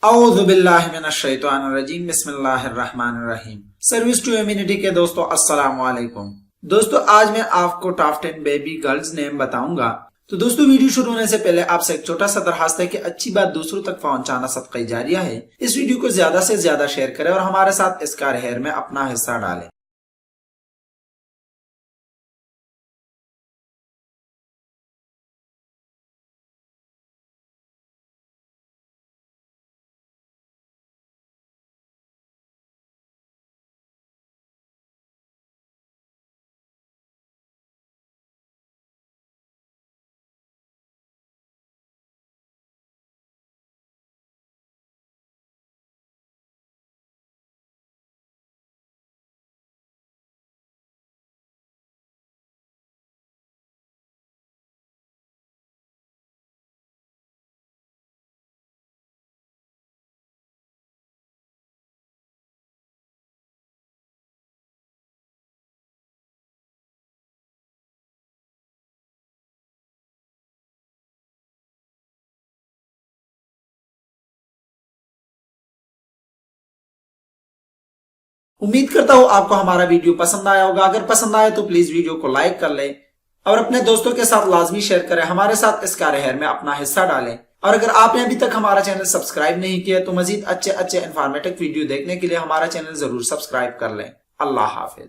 औज़ु बिल्लाहि मिनश शैतानिर रजीम, बिस्मिल्लाहिर रहमानिर रहीम। Service to humanity के दोस्तों अस्सलामु अलैकुम। दोस्तों आज मैं आपको टॉप 10 बेबी गर्ल्स नेम बताऊंगा। तो दोस्तों वीडियो शुरू होने से पहले आपसे एक छोटा सा दरखास्त है कि अच्छी बात दूसरों तक पहुंचाना सदका जारिया है। इस वीडियो को ज्यादा से ज्यादा शेयर करें और हमारे साथ इस कार्य में अपना हिस्सा डालें। उम्मीद करता हूँ आपको हमारा वीडियो पसंद आया होगा। अगर पसंद आया तो प्लीज वीडियो को लाइक कर लें और अपने दोस्तों के साथ लाजमी शेयर करें। हमारे साथ इस कार्य में अपना हिस्सा डालें। और अगर आपने अभी तक हमारा चैनल सब्सक्राइब नहीं किया तो मजीद अच्छे इन्फॉर्मेटिव वीडियो देखने के लिए हमारा चैनल जरूर सब्सक्राइब कर लें। अल्लाह हाफिज।